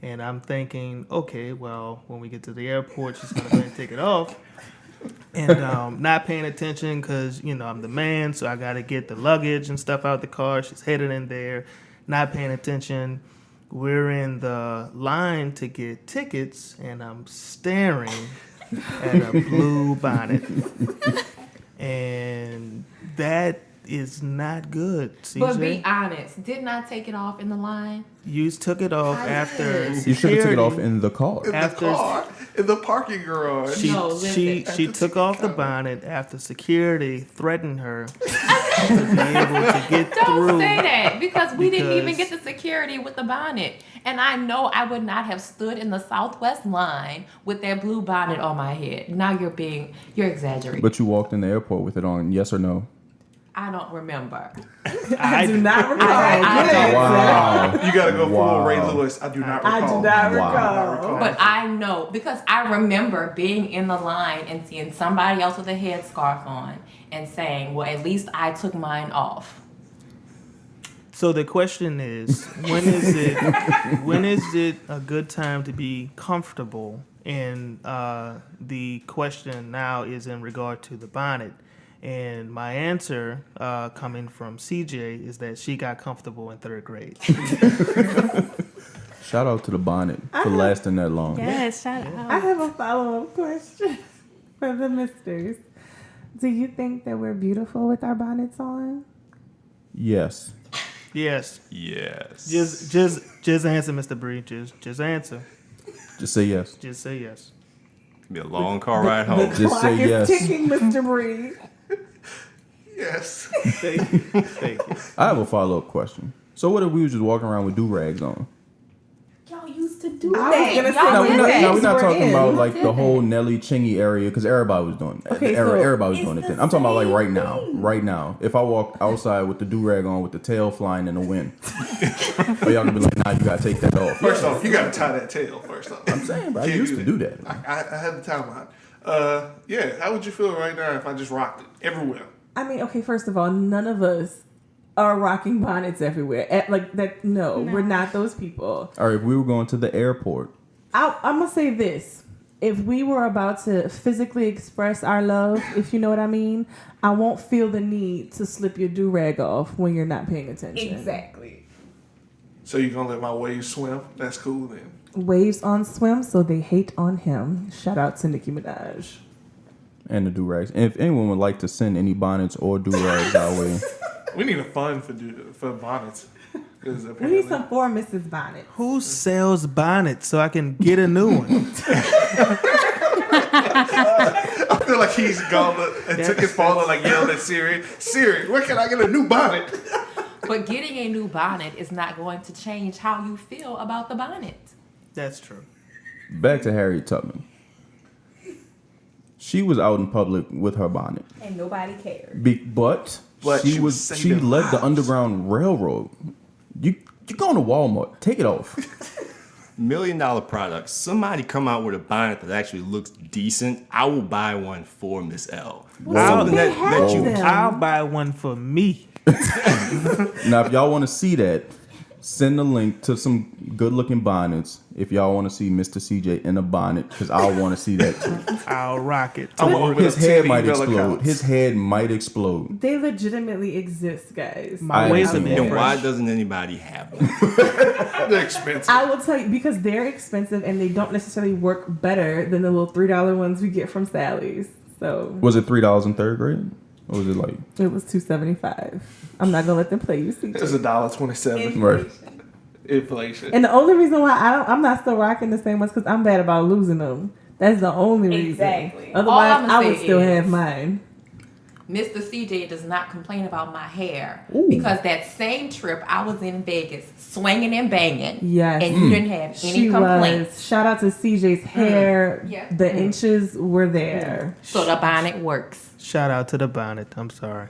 And I'm thinking, okay, well, when we get to the airport, she's gonna go ahead and take it off. And not paying attention because, I'm the man, so I gotta get the luggage and stuff out the car. She's headed in there, not paying attention. We're in the line to get tickets, and I'm staring at a blue bonnet. And that is not good, CJ. but be honest, didn't I take it off in the line? You took it off I after did. You should have took it off security. in the car. In After- the car, in the parking garage. She No, listen. she At she the took ticket off the counter. bonnet after security threatened her to be able to get Don't through. say that because we didn't even Because- get the security with the bonnet. And I know I would not have stood in the Southwest line with that blue bonnet on my head. Now you're exaggerating. But you walked in the airport with it on, yes or no? I don't remember. I do not recall. I Good don't- answer. Wow. You gotta go full Ray Wow. Lewis. I do not recall. I do not Wow. recall. But I know because I remember being in the line and seeing somebody else with a headscarf on and saying, well, at least I took mine off. So the question is, when is it a good time to be comfortable? And the question now is in regard to the bonnet. And my answer, coming from CJ, is that she got comfortable in 3rd grade. Shout out to the bonnet for lasting that long. Yes, shout I out. have a follow-up question for the misters. Do you think that we're beautiful with our bonnets on? Yes. Yes. Yes. Just answer, Mr. Bree. Just answer. Just say yes. Just say yes. Be a long car ride The home. Just clock say is yes. ticking, Mr. Bree. Yes. Thank you. Thank you. I have a follow-up question. So what if we was just walking around with do-rags on? Y'all used to do I that. was gonna say, Y'all No, did we're not, that. no, we're not We're talking in. about like Did the whole that. Nelly Chingy area because everybody was doing it. Okay, so Everybody was doing it's it then. the I'm talking about like same right now. thing. Right now. If I walk outside with the do-rag on with the tail flying in the wind, or y'all gonna be like, nah, you gotta take that off. First off, you got to tie that tail. First off, I'm saying, but I Can't used to do that. I had the timeline. Yeah. How would you feel right now if I just rocked it everywhere? I mean, okay, first of all, none of us are rocking bonnets everywhere. Like that, no, we're not those people. All right, if we were going to the airport, I'm gonna say this: if we were about to physically express our love, if you know what I mean, I won't feel the need to slip your do rag off when you're not paying attention. Exactly. So you're gonna let my waves swim? That's cool then. Waves on swim, so they hate on him. Shout out to Nicki Minaj. and the do-rags. And if anyone would like to send any bonnets or do-rags our way, We need a fund for bonnets. 'Cause We apparently- need some for Mrs. Bonnet. Who sells bonnets so I can get a new one? I feel like he's gone and took his phone and like yelled at Siri. Siri, where can I get a new bonnet? But getting a new bonnet is not going to change how you feel about the bonnet. That's true. back to Harriet Tubman. She was out in public with her bonnet, And nobody cared. But she she was was she saving led the lives. Underground Railroad. You going to Walmart? Take it off. $1 million product. Somebody come out with a bonnet that actually looks decent. I will buy one for Miss L. Something they that have you them. I'll buy one for me. Now, if y'all want to see that, send a link to some good-looking bonnets. If y'all want to see Mr. CJ in a bonnet, because I want to see that too. I'll rock it. I want His with a head 10 might email explode. accounts. His head might explode. They legitimately exist, guys. My I ways are understand. Then different. why doesn't anybody have one? They're expensive. I will tell you because they're expensive and they don't necessarily work better than the little $3 ones we get from Sally's. So Was it $3 in third grade? Or was it like it was $2.75. I'm not gonna let them play you. It's CJ. $1.27. right? Inflation. And the only reason why I'm not still rocking the same ones because I'm bad about losing them. That's the only reason. Exactly. All Otherwise, I'ma I would say still is- have mine. Mr. CJ does not complain about my hair Ooh. because that same trip I was in Vegas swinging and banging. Yes. And you didn't have any She complaints. was. Shout out to CJ's hair. Yeah. The inches were there. So the bonnet works. Shout out to the bonnet. I'm sorry.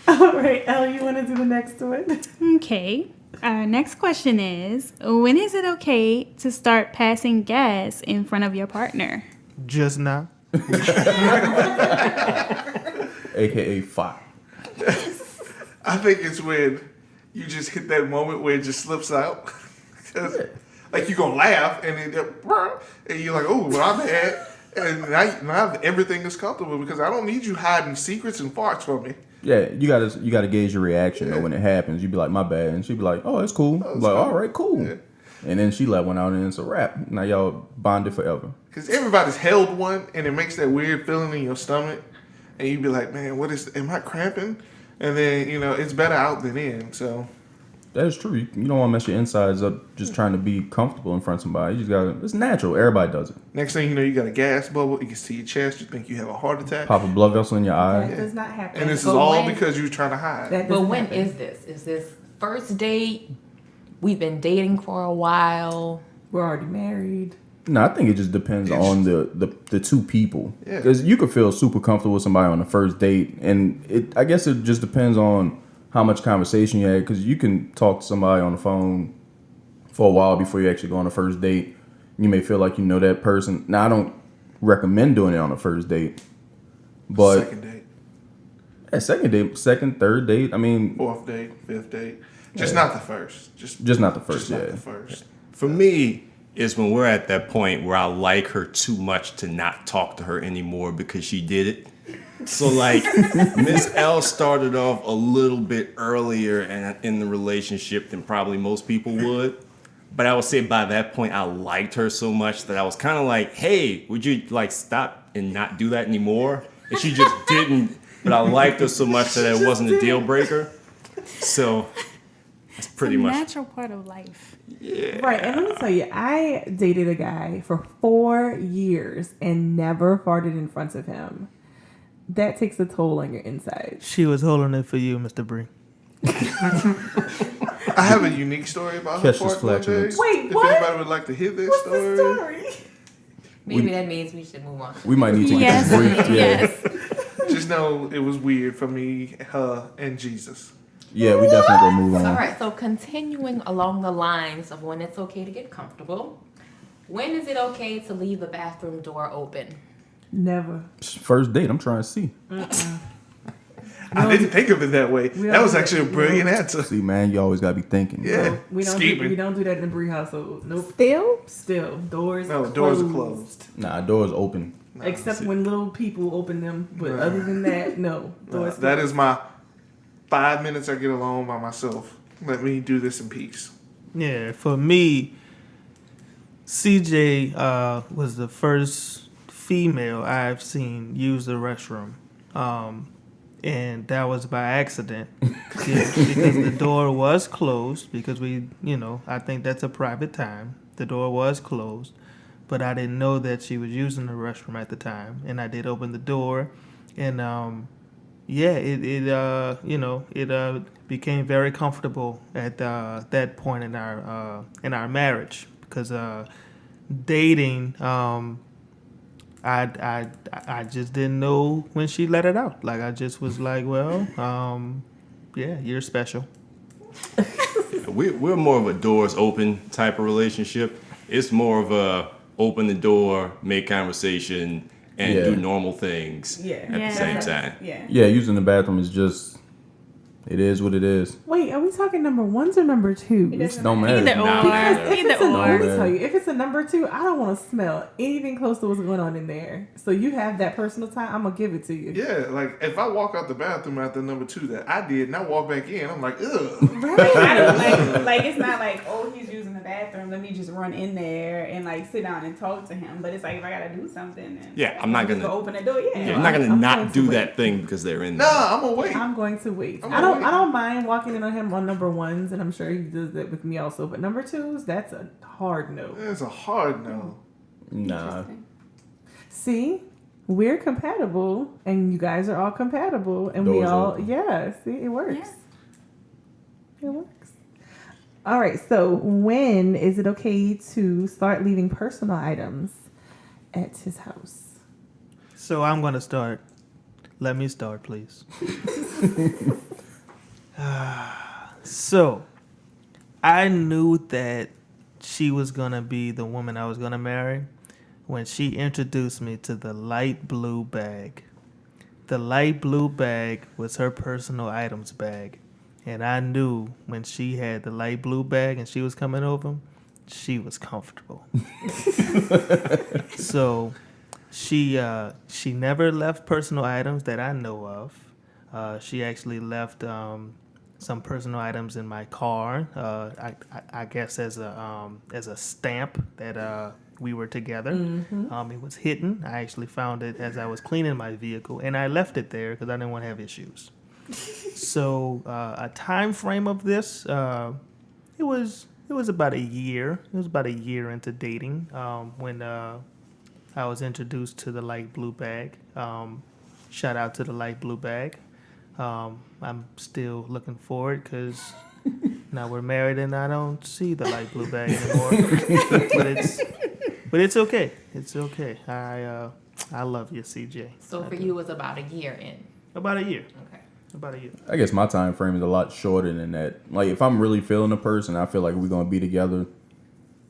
All right, Elle, you want to do the next one? Okay. Our next question is, when is it okay to start passing gas in front of your partner? Just now. AKA fire. I think it's when you just hit that moment where it just slips out. 'Cause, like you're gonna laugh and then and you're like, oh, well, I'm mad. And now everything is comfortable because I don't need you hiding secrets and farts from me. Yeah, you gotta gauge your reaction though when it happens. You be like, my bad, and she be like, oh, it's cool. it's Like, cool. all right, cool. Yeah. And then she let one out, and it's a wrap. Now y'all bonded forever. Because everybody's held one and it makes that weird feeling in your stomach. And you be like, man, am I cramping? And then, it's better out than in. So, That is true. You don't want to mess your insides up just trying to be comfortable in front of somebody. You just gotta. It's natural. Everybody does it. next thing you know, you got a gas bubble. You can see your chest. You think you have a heart attack. Pop a blood vessel in your eye. That does not happen. And this is But all when- because you're trying to hide. That But doesn't when happen. is this? Is this first date? We've been dating for a while. We're already married. No, I think it just depends on the two people. Yeah. Because you could feel super comfortable with somebody on the first date, and I guess it just depends on how much conversation you had. Because you can talk to somebody on the phone for a while before you actually go on a first date. You may feel like you know that person. Now, I don't recommend doing it on a first date, but Second date, at second date, second, third date, I mean, fourth date, fifth date. Just not the first. just not the first. Just not Yeah. the first. For me, is when we're at that point where I like her too much to not talk to her anymore because she did it. So like Miss L started off a little bit earlier in the relationship than probably most people would. But I would say by that point I liked her so much that I was kind of like, hey, would you like stop and not do that anymore? And she just didn't. But I liked her so much that it wasn't a deal breaker. So It's pretty it's a much. natural part of life. Right, and let me tell you, I dated a guy for 4 years and never farted in front of him. That takes a toll on your insides. She was holding it for you, Mr. Bree. I have a unique story about her Catch this fart one day. flatulence. Wait, if what? anybody would like to hear this What's story. the story? Maybe that means we should move on. We might need to Yes, get this brief. Yeah. yes. Just know it was weird for me, her, and Jesus. Yeah, we definitely gonna move on. All right, so continuing along the lines of when it's okay to get comfortable, when is it okay to leave the bathroom door open? Never. First date, I'm trying to see. I didn't think of it that way. don't That was do actually a that. brilliant answer. See, man, you always gotta be thinking. Yeah, We don't do that in the Bree household. Nope. Still, doors. No, doors are closed. Nah, doors open. Except when little people open them, but other than that, no. Doors. That is my 5 minutes I get alone by myself. Let me do this in peace. Yeah, for me, CJ was the first female I've seen use the restroom. And that was by accident because the door was closed because I think that's a private time. The door was closed, but I didn't know that she was using the restroom at the time. And I did open the door and, it became very comfortable at that point in our marriage because dating, I just didn't know when she let it out. Like I just was like, well, yeah, you're special. We're more of a doors open type of relationship. It's more of a open the door, make conversation, and Yeah. do normal things Yeah. at Yeah. the same time. Yeah. Yeah, using the bathroom is just, it is what it is. Wait, are we talking number ones or number twos? Don't matter. Either or. Nah, If Either it's a, let me or. tell you, if it's a number two, I don't want to smell anything close to what's going on in there. So you have that personal time, I'm gonna give it to you. Yeah, like if I walk out the bathroom after number 2 that I did and I walk back in, I'm like, ugh. I don't like it's not like, oh, he's using the bathroom, let me just run in there and like sit down and talk to him. But it's like if I gotta do something, then Yeah, I'm not just gonna- go open the door. Yeah, I'm not gonna I'm not going to do wait. that thing because they're in there. Nah, I'm gonna wait. I'm going to wait. I'm I gonna wait. don't mind walking in on him on number ones, and I'm sure he does that with me also. But number twos, that's a hard no. It's a hard no. Nah. See, we're compatible, and you guys are all compatible, and we Doors all open. see, it works. Yeah. It works. All right. So when is it okay to start leaving personal items at his house? So I'm gonna start. Let me start, please. So I knew that she was gonna be the woman I was gonna marry when she introduced me to the light blue bag. The light blue bag was her personal items bag. And I knew when she had the light blue bag and she was coming over, she was comfortable. So she never left personal items that I know of. She actually left some personal items in my car. I guess as a stamp that we were together. It was hidden. I actually found it as I was cleaning my vehicle, and I left it there because I didn't want to have issues. So a time frame of this, it was about a year. It was about a year into dating when I was introduced to the light blue bag. Shout out to the light blue bag. I'm still looking forward because now we're married and I don't see the light blue bag anymore. but it's okay. It's okay. I love you, CJ. So for you, it's about a year in. About a year. Okay. About a year. I guess my time frame is a lot shorter than that. Like if I'm really feeling a person, I feel like we're gonna be together.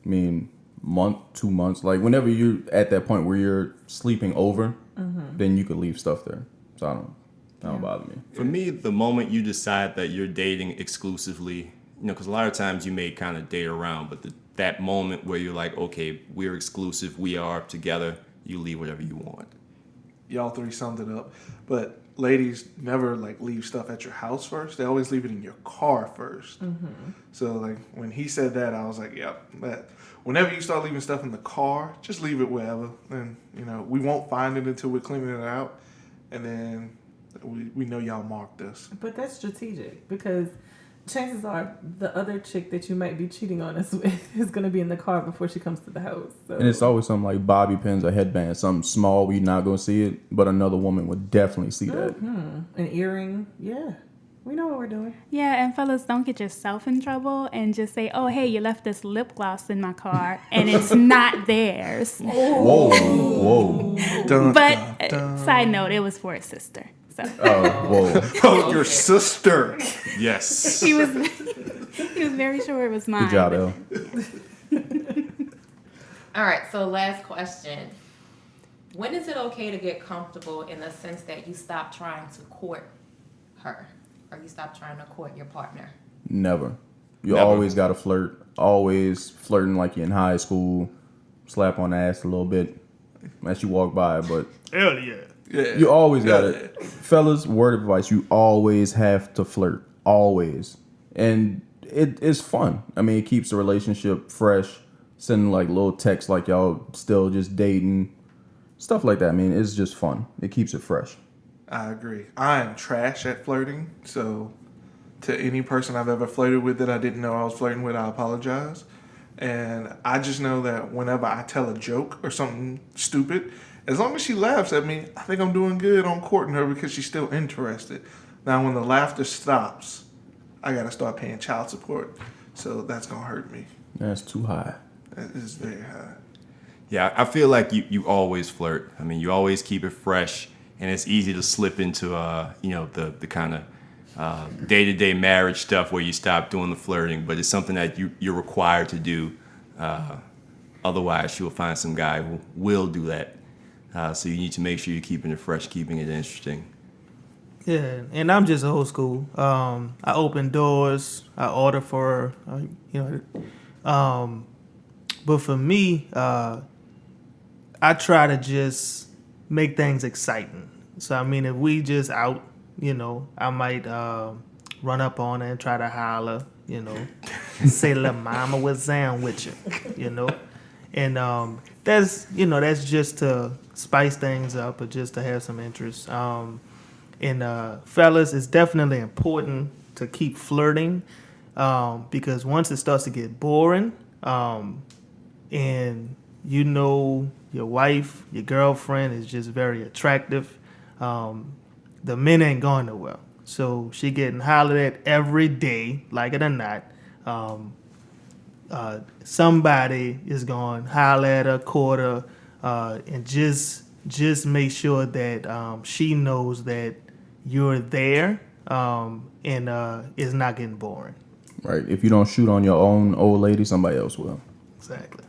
I mean, month, 2 months. Like whenever you're at that point where you're sleeping over, then you could leave stuff there. So I don't bother me. For me, the moment you decide that you're dating exclusively, because a lot of times you may kind of date around, but that moment where you're like, okay, we're exclusive, we are together, you leave whatever you want. Y'all three summed it up. But ladies never like leave stuff at your house first. They always leave it in your car 1st. So like when he said that, I was like, yep. That whenever you start leaving stuff in the car, just leave it wherever. And we won't find it until we're cleaning it out. And then we know y'all marked us. But that's strategic because chances are the other chick that you might be cheating on us with is going to be in the car before she comes to the house. So. And it's always something like bobby pins or headbands, something small where you're not going to see it, but another woman would definitely see that. An earring. Yeah. We know what we're doing. Yeah, and fellas, don't get yourself in trouble and just say, oh, hey, you left this lip gloss in my car and it's not theirs. Whoa. Dun, But dun, dun. side note, it was for his sister. So Whoa. Oh, your sister. Yes. he was very sure it was mine. Good job, El. All right, so last question. When is it okay to get comfortable in the sense that you stop trying to court her or you stop trying to court your partner? Never. You Never. always got to flirt. Always flirting like you're in high school. Slap on the ass a little bit as you walk by, but Hell yeah. Yeah. you always got it. Fellas, word of advice, you always have to flirt. Always. And it's fun. I mean, it keeps the relationship fresh. Sending like little texts like y'all still just dating. Stuff like that. I mean, it's just fun. It keeps it fresh. I agree. I am trash at flirting, so to any person I've ever flirted with that I didn't know I was flirting with, I apologize. And I just know that whenever I tell a joke or something stupid, as long as she laughs at me, I think I'm doing good on courting her because she's still interested. Now, when the laughter stops, I gotta start paying child support, so that's gonna hurt me. That's too high. That is very high. Yeah, I feel like you always flirt. I mean, you always keep it fresh, and it's easy to slip into the kind of day-to-day marriage stuff where you stop doing the flirting, but it's something that you're required to do. Otherwise, you'll find some guy who will do that. So you need to make sure you're keeping it fresh, keeping it interesting. Yeah, and I'm just old school. I open doors. I order for but for me, I try to just make things exciting. So I mean, if we just out, I might run up on her and try to holler, say "La mama was down with you," and that's just to spice things up or just to have some interest. And fellas, it's definitely important to keep flirting because once it starts to get boring, and your wife, your girlfriend is just very attractive, the men ain't going nowhere. So she getting hollered at every day, like it or not. Somebody is going to holler at her, court her, and just make sure that she knows that you're there and it's not getting boring. Right. If you don't shoot on your own old lady, somebody else will. Exactly.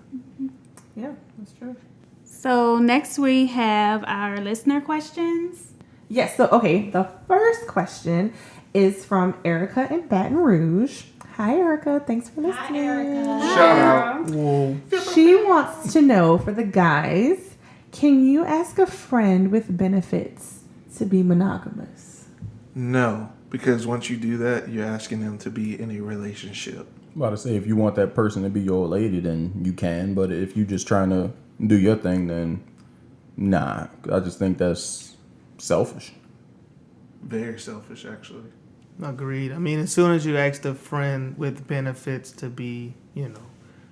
Yeah, that's true. So next we have our listener questions. Yes, so okay, the first question is from Erica in Baton Rouge. Hi, Erica. Thanks for listening. Hi, Erica. Shout out. Whoa. She wants to know for the guys, can you ask a friend with benefits to be monogamous? No, because once you do that, you're asking them to be in a relationship. I'm about to say, if you want that person to be your old lady, then you can. But if you're just trying to do your thing, then nah. I just think that's selfish. Very selfish, actually. Agreed. I mean, as soon as you ask the friend with benefits to be,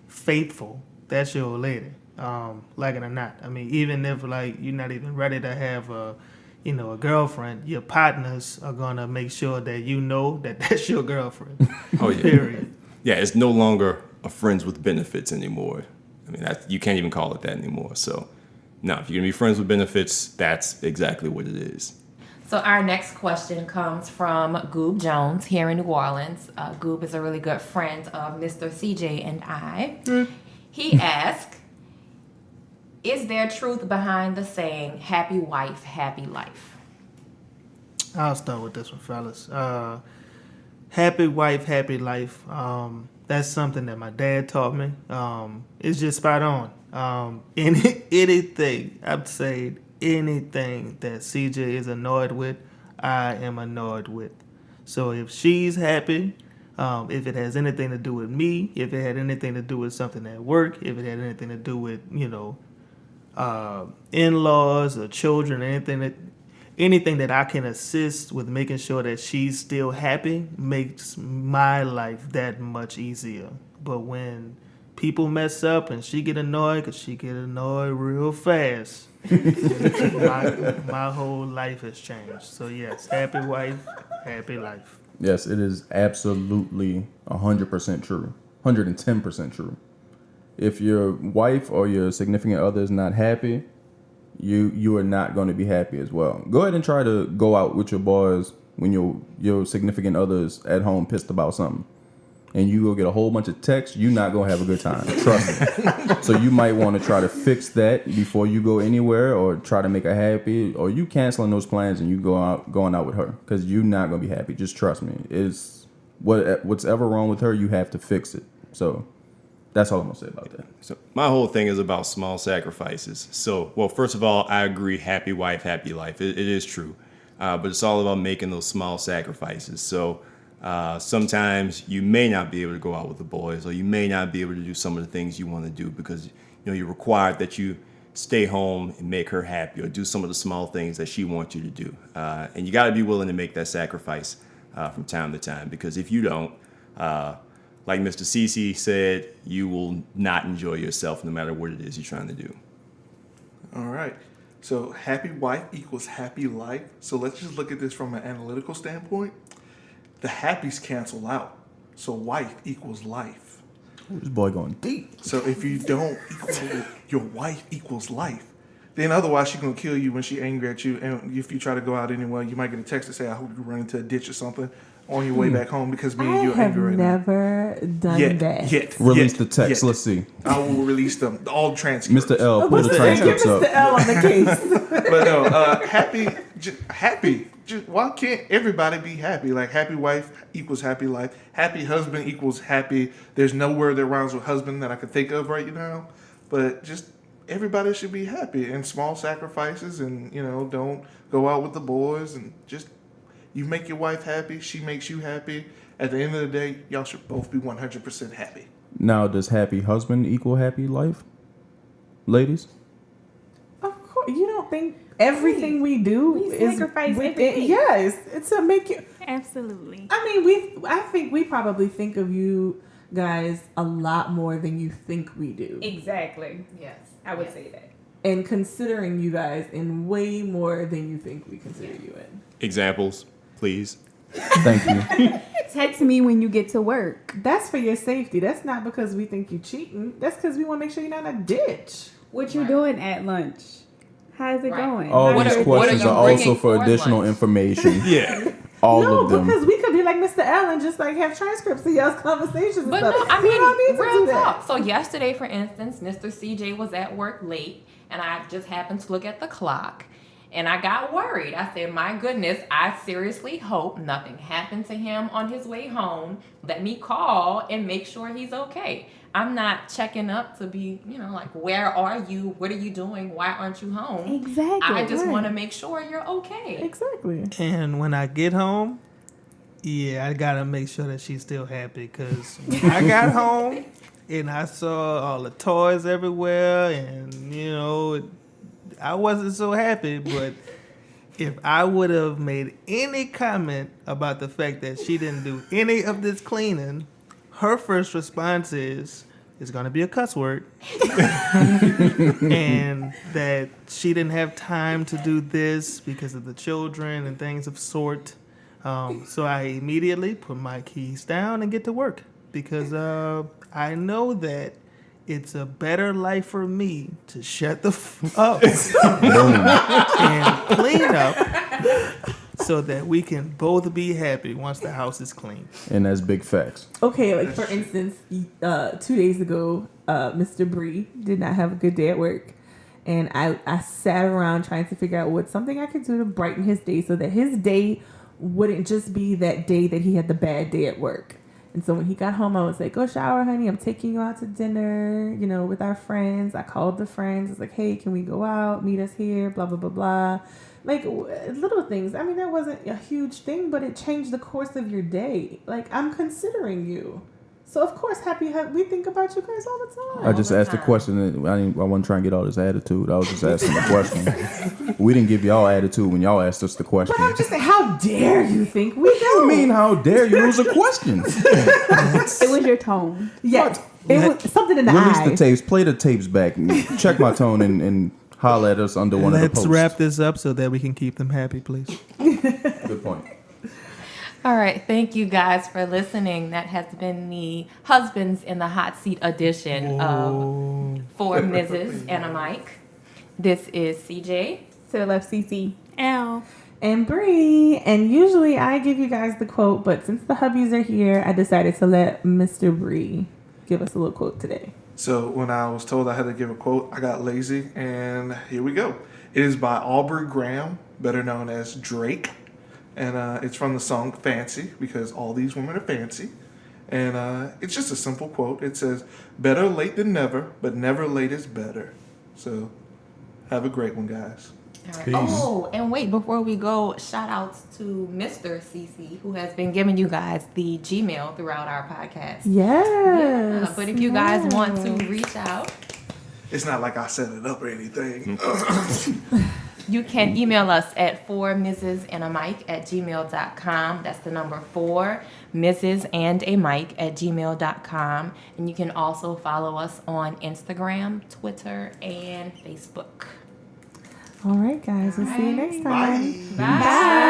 faithful, that's your old lady. Like it or not. I mean, even if like you're not even ready to have a girlfriend, your partners are gonna make sure that that's your girlfriend. Oh yeah. Period. Yeah, it's no longer a friends with benefits anymore. I mean, you can't even call it that anymore. So, no, if you're gonna be friends with benefits, that's exactly what it is. So our next question comes from Goob Jones here in New Orleans. Goob is a really good friend of Mr. CJ and I. He asked, is there truth behind the saying, happy wife, happy life? I'll start with this one, fellas. Happy wife, happy life. That's something that my dad taught me. It's just spot on. Anything, I'd say anything that CJ is annoyed with, I am annoyed with. So if she's happy, if it has anything to do with me, if it had anything to do with something at work, if it had anything to do with, in-laws or children, anything that, anything that I can assist with making sure that she's still happy makes my life that much easier. But when people mess up and she get annoyed, because she get annoyed real fast, my whole life has changed. So yes, happy wife, happy life. Yes, it is absolutely 100% true. 110% true. If your wife or your significant other is not happy, you are not going to be happy as well. Go ahead and try to go out with your boys when your significant other is at home pissed about something. And you go get a whole bunch of texts, you're not going to have a good time. Trust me. So you might want to try to fix that before you go anywhere, or try to make her happy, or you canceling those plans and you going out with her, because you're not going to be happy. Just trust me. It's what's ever wrong with her, you have to fix it. So that's all I'm going to say about that. So my whole thing is about small sacrifices. So, well, first of all, I agree. Happy wife, happy life. It is true. But it's all about making those small sacrifices. So sometimes you may not be able to go out with the boys, or you may not be able to do some of the things you want to do because you're required that you stay home and make her happy, or do some of the small things that she wants you to do. And you got to be willing to make that sacrifice from time to time, because if you don't, like Mr. CC said, you will not enjoy yourself no matter what it is you're trying to do. All right. So happy wife equals happy life. So let's just look at this from an analytical standpoint. The happies cancel out. So wife equals life. This boy going deep. So if you don't equal your wife equals life, then otherwise she's going to kill you when she's angry at you. And if you try to go out anyway, you might get a text to say, I hope you run into a ditch or something on your way back home because me and you are angry right now. I have never done that. Release the text. Let's see. I will release them, all transcripts. Mr. L, pull the transcripts up. Mr. L on the case. But no, happy. Why can't everybody be happy? Like happy wife equals happy life. Happy husband equals happy. There's no word that rhymes with husband that I can think of right now. But just everybody should be happy, and small sacrifices, and don't go out with the boys, and just you make your wife happy, she makes you happy. At the end of the day, y'all should both be 100% happy. Now, does happy husband equal happy life? Ladies? Of course. You don't think everything we do We is sacrifice with everything. it? Yes. It's to make you. Absolutely. I mean, I think we probably think of you guys a lot more than you think we do. Exactly. Yes. I would say that. And considering you guys in way more than you think we consider you in. Examples, please. Thank you. Text me when you get to work. That's for your safety. That's not because we think you cheating. That's because we want to make sure you're not in a ditch. What you Right. doing at lunch? How's it Right. going? All What these are- what are questions you are also bringing for for additional lunch? information. Yeah. All No, of them. because we could be like Mr. L and just like have transcripts of y'all's conversations and But stuff. no, I We don't need mean, to real do that. talk. So yesterday, for instance, Mr. CJ was at work late, and I just happened to look at the clock, and I got worried. I said, my goodness, I seriously hope nothing happened to him on his way home. Let me call and make sure he's okay. I'm not checking up to be, like, where are you? What are you doing? Why aren't you home? Exactly. I just right. want to make sure you're okay. Exactly. And when I get home, yeah, I gotta make sure that she's still happy. Cause when I got home and I saw all the toys everywhere, and I wasn't so happy. But if I would have made any comment about the fact that she didn't do any of this cleaning, her first response is, it's gonna be a cuss word, and that she didn't have time to do this because of the children and things of sort. So I immediately put my keys down and get to work, because I know that it's a better life for me to shut the up and clean up, so that we can both be happy once the house is clean. And that's big facts. Okay, like for instance, 2 days ago, Mr. Bree did not have a good day at work. And I sat around trying to figure out what's something I could do to brighten his day so that his day wouldn't just be that day that he had the bad day at work. And so when he got home, I was like, go shower, honey. I'm taking you out to dinner, with our friends. I called the friends. I was like, hey, can we go out? Meet us here, blah, blah, blah, blah. Like, little things. I mean, that wasn't a huge thing, but it changed the course of your day. Like, I'm considering you. So of course, we think about you guys all the time. I just the asked the time. question. I wasn't trying to get all this attitude. I was just asking the question. We didn't give y'all attitude when y'all asked us the question. But I'm just saying, how dare you think we I do? mean, how dare you? It was a question. It was your tone. Yes, it was something in the Release eye. the tapes. Play the tapes back. Check my tone and holler at us under one of the Let's posts. wrap this up so that we can keep them happy, please. Good point. All right, thank you guys for listening. That has been the Husbands in the Hot Seat edition of For Mrs. and a Mike. This is CJ. To the left, CC. L. And Bree. And usually I give you guys the quote, but since the hubbies are here, I decided to let Mr. Bree give us a little quote today. So when I was told I had to give a quote, I got lazy, and here we go. It is by Aubrey Graham, better known as Drake, and it's from the song Fancy, because all these women are fancy. And it's just a simple quote. It says, "Better late than never, but never late is better." So have a great one, guys. All right. Oh, and wait, before we go, shout outs to Mr. CC, who has been giving you guys the Gmail throughout our podcast. Yes. But if you guys want to reach out, It's not like I set it up or anything. you can email us at 4mrsandamike@gmail.com. That's the number 4mrsandamike@gmail.com. And you can also follow us on Instagram, Twitter, and Facebook. All right, guys. We'll see you next time. Bye. Bye.